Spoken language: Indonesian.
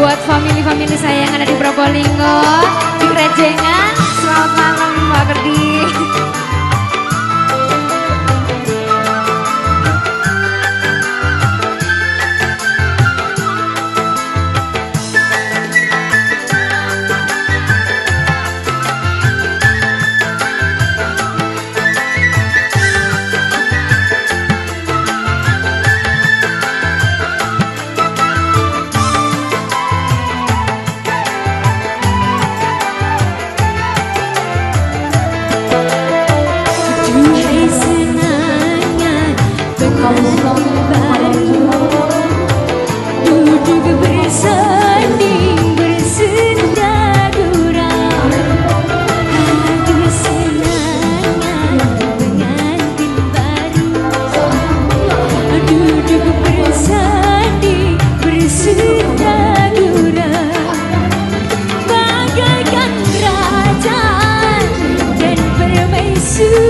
buat family-family saya yang ada di Probolinggo, di Krejengan. Selamat malam Mbak Gerdi. Bagaikan raja dan permaisuri.